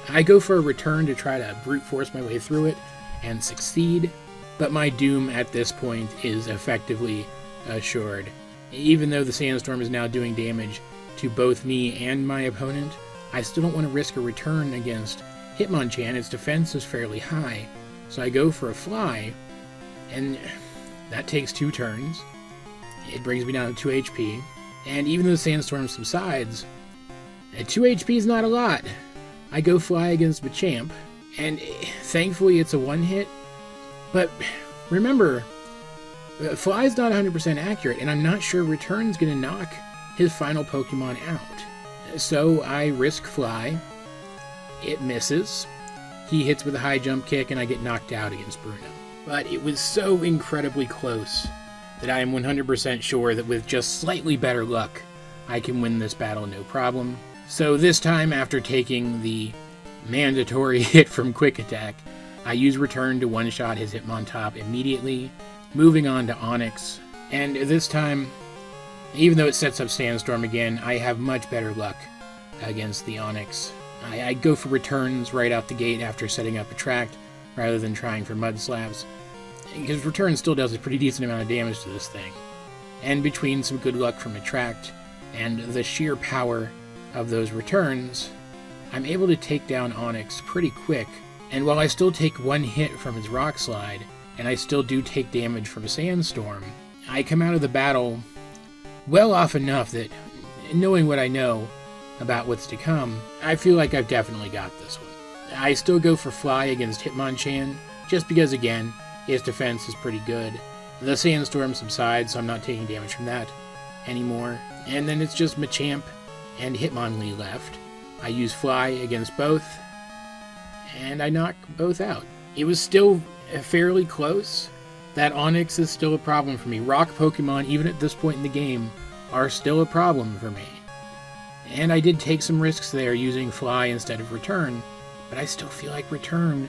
I go for a return to try to brute force my way through it and succeed, but my doom at this point is effectively assured. Even though the Sandstorm is now doing damage to both me and my opponent, I still don't want to risk a return against Hitmonchan. Its defense is fairly high, so I go for a Fly, and that takes 2 turns. It brings me down to 2 HP, and even though the Sandstorm subsides, 2 HP is not a lot. I go Fly against Machamp, and thankfully it's a one-hit, but remember, Fly's not 100% accurate, and I'm not sure Return's going to knock his final Pokemon out. So I risk Fly. It misses. He hits with a high jump kick, and I get knocked out against Bruno. But it was so incredibly close that I am 100% sure that with just slightly better luck, I can win this battle no problem. So this time, after taking the mandatory hit from Quick Attack, I use Return to one-shot his Hitmontop immediately, moving on to Onix. And this time, even though it sets up Sandstorm again, I have much better luck against the Onix. I go for returns right out the gate after setting up Attract, rather than trying for Mud Slaps, because Return still does a pretty decent amount of damage to this thing. And between some good luck from Attract and the sheer power of those returns, I'm able to take down Onix pretty quick, and while I still take 1 hit from its Rock Slide, and I still do take damage from a Sandstorm, I come out of the battle well off enough that, knowing what I know about what's to come, I feel like I've definitely got this one. I still go for Fly against Hitmonchan, just because, again, its defense is pretty good. The Sandstorm subsides, so I'm not taking damage from that anymore. And then it's just Machamp and Hitmonlee left. I use Fly against both, and I knock both out. It was still fairly close. That Onix is still a problem for me. Rock Pokemon, even at this point in the game, are still a problem for me. And I did take some risks there using Fly instead of Return, but I still feel like Return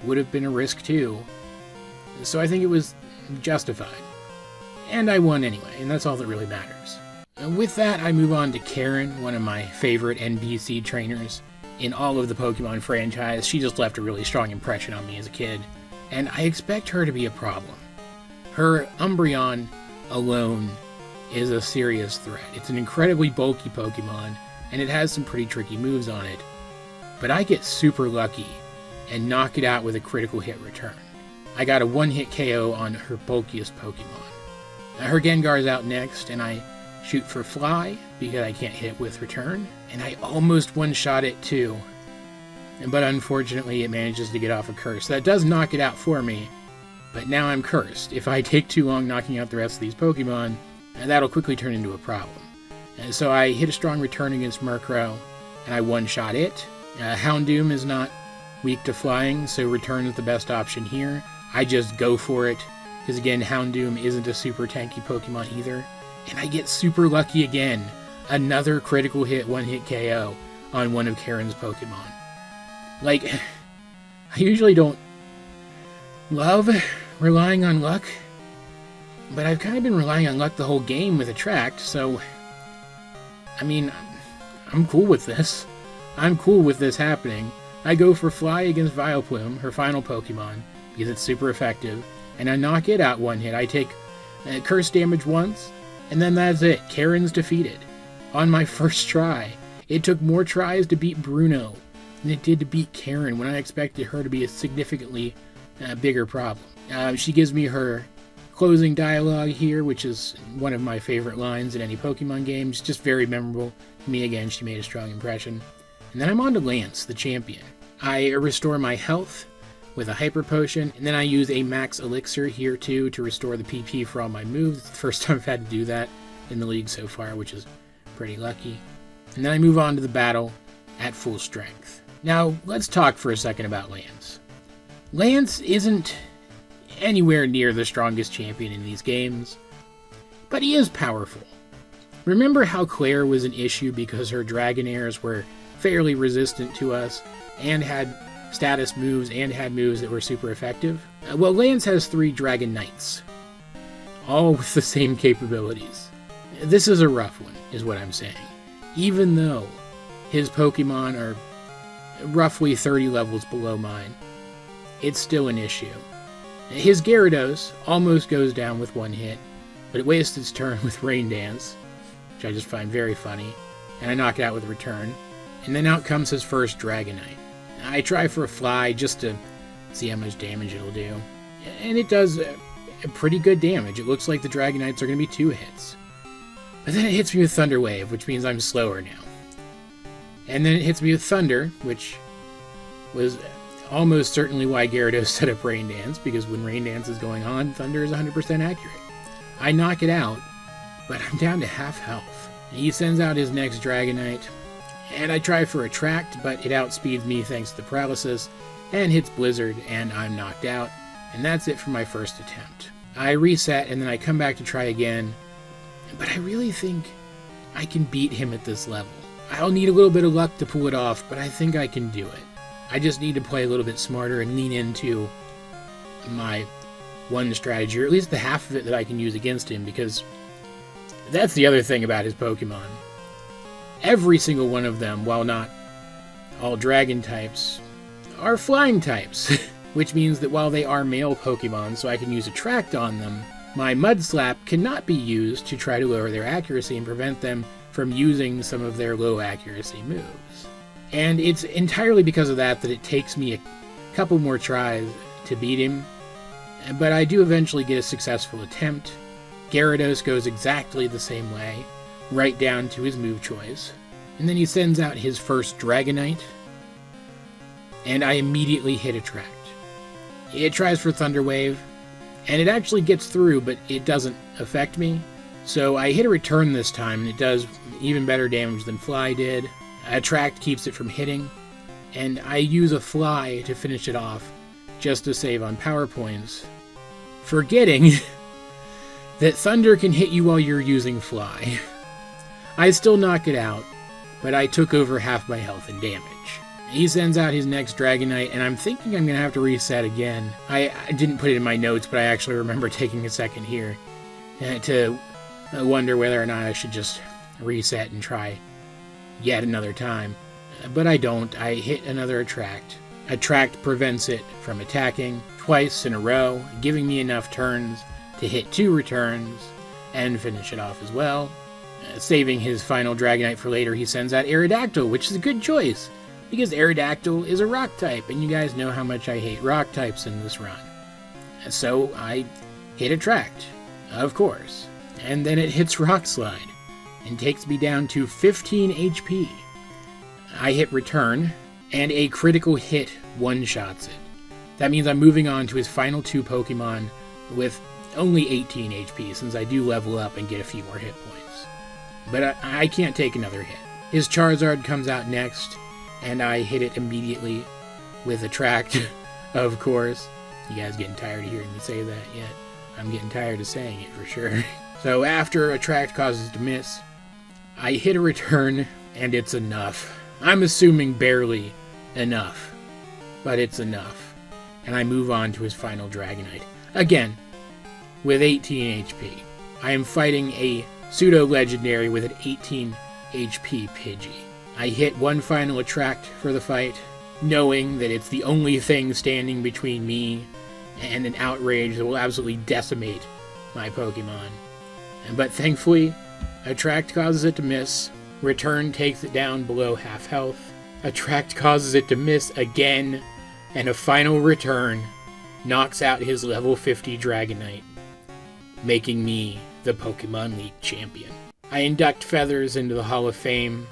would have been a risk too. So I think it was justified. And I won anyway, and that's all that really matters. And with that, I move on to Karen, one of my favorite NPC trainers in all of the Pokemon franchise. She just left a really strong impression on me as a kid, and I expect her to be a problem. Her Umbreon alone is a serious threat. It's an incredibly bulky Pokemon, and it has some pretty tricky moves on it, but I get super lucky and knock it out with a critical hit return. I got a 1-hit KO on her bulkiest Pokemon. Her Gengar's out next, and I shoot for Fly, because I can't hit with Return, and I almost one-shot it too. But unfortunately, it manages to get off a curse. That does knock it out for me, but now I'm cursed. If I take too long knocking out the rest of these Pokemon, that'll quickly turn into a problem. And so I hit a strong Return against Murkrow, and I one-shot it. Houndoom is not weak to flying, so Return is the best option here. I just go for it, because again, Houndoom isn't a super tanky Pokemon either. And I get super lucky again. Another critical hit, 1-hit KO on one of Karen's Pokemon. Like, I usually don't love relying on luck, but I've kind of been relying on luck the whole game with Attract, so, I mean, I'm cool with this. I'm cool with this happening. I go for Fly against Vileplume, her final Pokemon, because it's super effective, and I knock it out 1 hit. I take curse damage once, and then that's it. Karen's defeated. On my first try. It took more tries to beat Bruno than it did to beat Karen, when I expected her to be a significantly bigger problem. She gives me her closing dialogue here, which is one of my favorite lines in any Pokemon game. It's just very memorable to me. Again, she made a strong impression. And then I'm on to Lance, the champion. I restore my health with a Hyper Potion, and then I use a Max Elixir here too to restore the PP for all my moves. It's the first time I've had to do that in the league so far, which is pretty lucky. And then I move on to the battle at full strength. Now, let's talk for a second about Lance. Lance isn't anywhere near the strongest champion in these games, but he is powerful. Remember how Claire was an issue because her Dragonairs were fairly resistant to us and had status moves and had moves that were super effective. Well, Lance has 3 Dragon Knights, all with the same capabilities. This is a rough one, is what I'm saying. Even though his Pokemon are roughly 30 levels below mine, it's still an issue. His Gyarados almost goes down with 1 hit, but it wastes its turn with Rain Dance, which I just find very funny, and I knock it out with a return. And then out comes his first Dragonite. I try for a Fly just to see how much damage it'll do, and it does a pretty good damage. It looks like the Dragonites are going to be 2 hits. But then it hits me with Thunder Wave, which means I'm slower now. And then it hits me with Thunder, which was almost certainly why Gyarados set up Rain Dance, because when Rain Dance is going on, Thunder is 100% accurate. I knock it out, but I'm down to half health. He sends out his next Dragonite, and I try for Attract, but it outspeeds me thanks to the Paralysis, and hits Blizzard, and I'm knocked out, and that's it for my first attempt. I reset, and then I come back to try again, but I really think I can beat him at this level. I'll need a little bit of luck to pull it off, but I think I can do it. I just need to play a little bit smarter and lean into my one strategy, or at least the half of it that I can use against him, because that's the other thing about his Pokemon. Every single one of them, while not all dragon types, are flying types, which means that while they are male Pokemon, so I can use Attract on them, my Mud Slap cannot be used to try to lower their accuracy and prevent them from using some of their low accuracy moves. And it's entirely because of that it takes me a couple more tries to beat him, but I do eventually get a successful attempt. Gyarados goes exactly the same way, right down to his move choice, and then he sends out his first Dragonite, and I immediately hit Attract. It tries for Thunder Wave, and it actually gets through, but it doesn't affect me, so I hit a return this time, and it does even better damage than Fly did. Attract keeps it from hitting, and I use a Fly to finish it off, just to save on power points, forgetting that Thunder can hit you while you're using Fly. I still knock it out, but I took over half my health and damage. He sends out his next Dragonite, and I'm thinking I'm going to have to reset again. I didn't put it in my notes, but I actually remember taking a second here to wonder whether or not I should just reset and try yet another time. But I don't. I hit another Attract. Attract prevents it from attacking twice in a row, giving me enough turns to hit 2 returns and finish it off as well. Saving his final Dragonite for later, he sends out Aerodactyl, which is a good choice, because Aerodactyl is a rock type, and you guys know how much I hate rock types in this run. So I hit Attract, of course, and then it hits Rock Slide, and takes me down to 15 HP. I hit Return, and a critical hit one-shots it. That means I'm moving on to his final 2 Pokemon with only 18 HP, since I do level up and get a few more hit points. But I can't take another hit. His Charizard comes out next, and I hit it immediately with Attract, of course. You guys getting tired of hearing me say that yet? I'm getting tired of saying it for sure. So after Attract causes it to miss, I hit a Return, and it's enough. I'm assuming barely enough, but it's enough. And I move on to his final Dragonite. Again, with 18 HP. I am fighting a pseudo-legendary with an 18 HP Pidgey. I hit one final Attract for the fight, knowing that it's the only thing standing between me and an outrage that will absolutely decimate my Pokemon. But thankfully, Attract causes it to miss, Return takes it down below half health, Attract causes it to miss again, and a final Return knocks out his level 50 Dragonite, making me the Pokemon League champion. I induct Feathers into the Hall of Fame,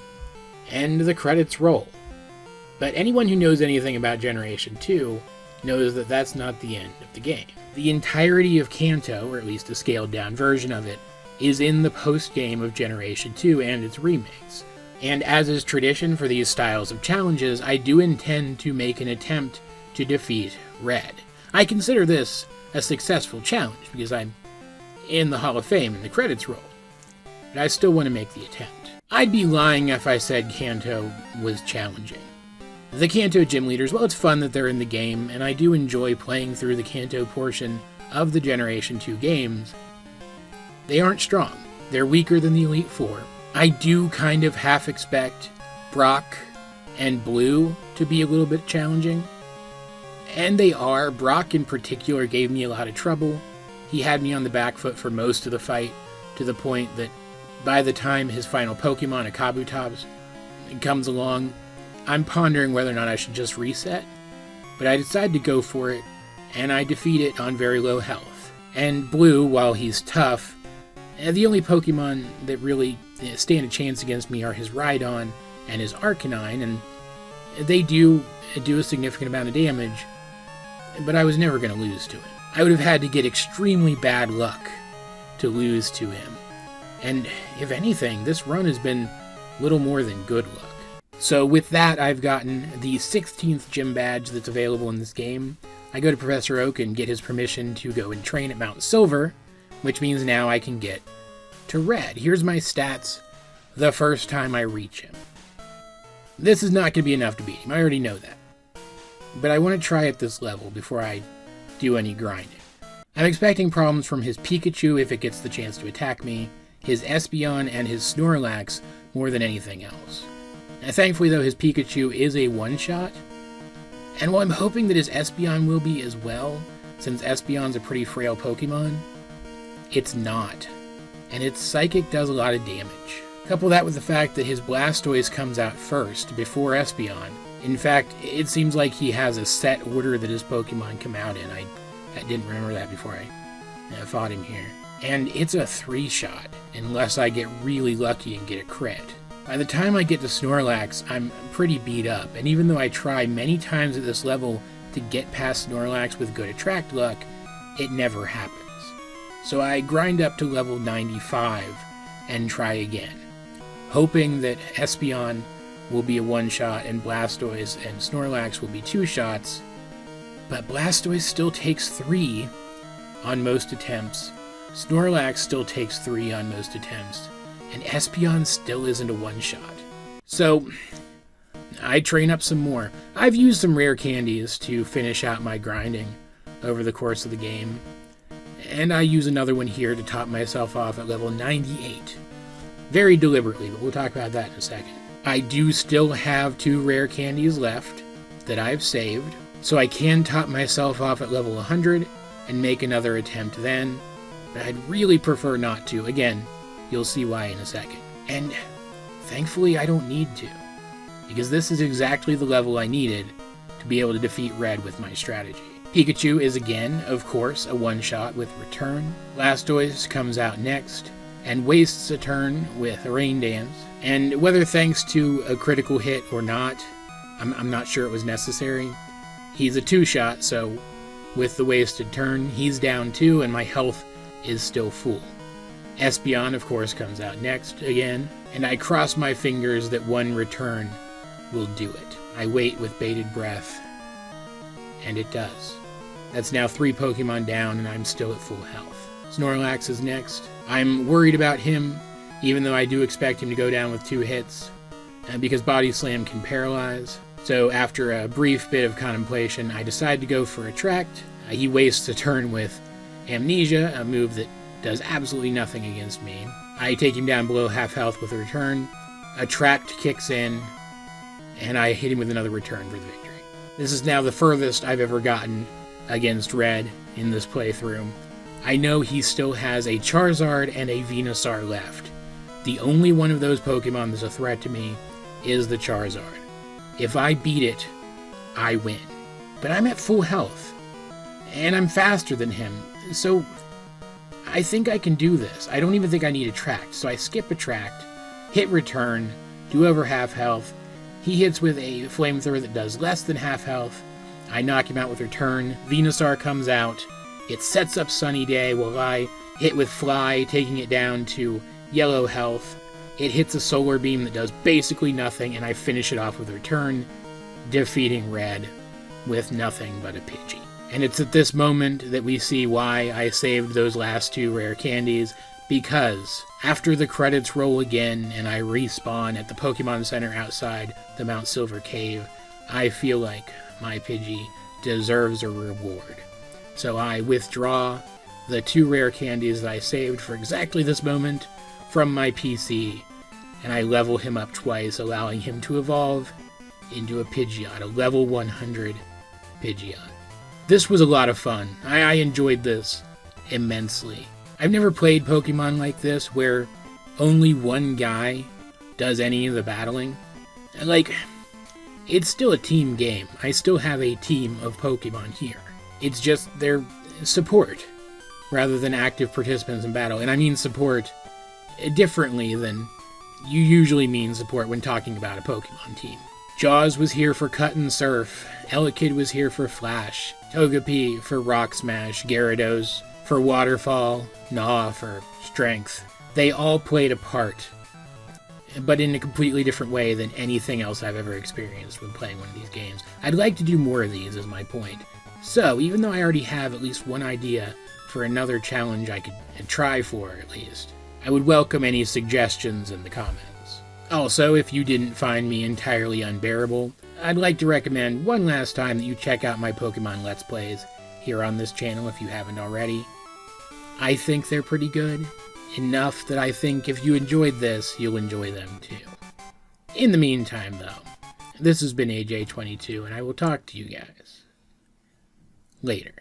and the credits roll. But anyone who knows anything about Generation 2 knows that that's not the end of the game. The entirety of Kanto, or at least a scaled down version of it, is in the post-game of Generation 2 and its remakes. And as is tradition for these styles of challenges, I do intend to make an attempt to defeat Red. I consider this a successful challenge, because I'm in the Hall of Fame and the credits roll. But I still want to make the attempt. I'd be lying if I said Kanto was challenging. The Kanto gym leaders, well, it's fun that they're in the game, and I do enjoy playing through the Kanto portion of the Generation 2 games. They aren't strong. They're weaker than the Elite Four. I do kind of half expect Brock and Blue to be a little bit challenging. And they are. Brock in particular gave me a lot of trouble. He had me on the back foot for most of the fight, to the point that by the time his final Pokemon, a Kabutops, comes along, I'm pondering whether or not I should just reset. But I decide to go for it, and I defeat it on very low health. And Blue, while he's tough, the only Pokemon that really stand a chance against me are his Rhydon and his Arcanine, and they do a significant amount of damage, but I was never going to lose to it. I would have had to get extremely bad luck to lose to him. And if anything, this run has been little more than good luck. So with that, I've gotten the 16th gym badge that's available in this game. I go to Professor Oak and get his permission to go and train at Mount Silver, which means now I can get to Red. Here's my stats the first time I reach him. This is not going to be enough to beat him, I already know that. But I want to try at this level before I do any grinding. I'm expecting problems from his Pikachu if it gets the chance to attack me, his Espeon, and his Snorlax more than anything else. And thankfully though, his Pikachu is a one-shot, and while I'm hoping that his Espeon will be as well, since Espeon's a pretty frail Pokemon, it's not. And its Psychic does a lot of damage. Couple that with the fact that his Blastoise comes out first, before Espeon. In fact, it seems like he has a set order that his Pokemon come out in. I didn't remember that before I fought him here. And it's a 3-shot, unless I get really lucky and get a crit. By the time I get to Snorlax, I'm pretty beat up, and even though I try many times at this level to get past Snorlax with good attract luck, it never happens. So I grind up to level 95 and try again, hoping that Espeon will be a one-shot and Blastoise and Snorlax will be 2-shots, but Blastoise still takes 3 on most attempts, Snorlax still takes 3 on most attempts, and Espeon still isn't a one-shot. So I train up some more. I've used some rare candies to finish out my grinding over the course of the game, and I use another one here to top myself off at level 98. Very deliberately, but we'll talk about that in a second. I do still have 2 rare candies left that I've saved, so I can top myself off at level 100 and make another attempt then, but I'd really prefer not to. Again, you'll see why in a second. And thankfully I don't need to, because this is exactly the level I needed to be able to defeat Red with my strategy. Pikachu is again, of course, a one-shot with Return. Blastoise comes out next and wastes a turn with a Rain Dance. And whether thanks to a critical hit or not, I'm not sure it was necessary. He's a 2-shot, so with the wasted turn, he's down 2 and my health is still full. Espeon, of course, comes out next again, and I cross my fingers that one return will do it. I wait with bated breath, and it does. That's now 3 Pokemon down, and I'm still at full health. Snorlax is next. I'm worried about him, even though I do expect him to go down with 2 hits, because Body Slam can paralyze. So after a brief bit of contemplation, I decide to go for Attract. He wastes a turn with Amnesia, a move that does absolutely nothing against me. I take him down below half health with a Return. Attract kicks in, and I hit him with another Return for the victory. This is now the furthest I've ever gotten against Red in this playthrough. I know he still has a Charizard and a Venusaur left. The only one of those Pokemon that's a threat to me is the Charizard. If I beat it, I win. But I'm at full health, and I'm faster than him, so I think I can do this. I don't even think I need Attract, so I skip Attract, hit Return, do over half health. He hits with a Flamethrower that does less than half health. I knock him out with Return. Venusaur comes out. It sets up Sunny Day while I hit with Fly, taking it down to yellow health. It hits a Solar Beam that does basically nothing, and I finish it off with Return, defeating Red with nothing but a Pidgey. And it's at this moment that we see why I saved those last 2 rare candies, because after the credits roll again and I respawn at the Pokemon Center outside the Mount Silver Cave, I feel like my Pidgey deserves a reward. So I withdraw the 2 rare candies that I saved for exactly this moment from my PC, and I level him up twice, allowing him to evolve into a Pidgeot, a level 100 Pidgeot. This was a lot of fun. I enjoyed this immensely. I've never played Pokemon like this, where only one guy does any of the battling. Like, it's still a team game. I still have a team of Pokemon here. It's just they're support rather than active participants in battle. And I mean support differently than you usually mean support when talking about a Pokemon team. Jaws was here for Cut and Surf, Elekid was here for Flash, Togepi for Rock Smash, Gyarados for Waterfall, Gnaw for Strength. They all played a part, but in a completely different way than anything else I've ever experienced when playing one of these games. I'd like to do more of these, is my point. So, even though I already have at least one idea for another challenge I could try for, at least, I would welcome any suggestions in the comments. Also, if you didn't find me entirely unbearable, I'd like to recommend one last time that you check out my Pokemon Let's Plays here on this channel if you haven't already. I think they're pretty good. Enough that I think if you enjoyed this, you'll enjoy them too. In the meantime, though, this has been AJ22, and I will talk to you guys later.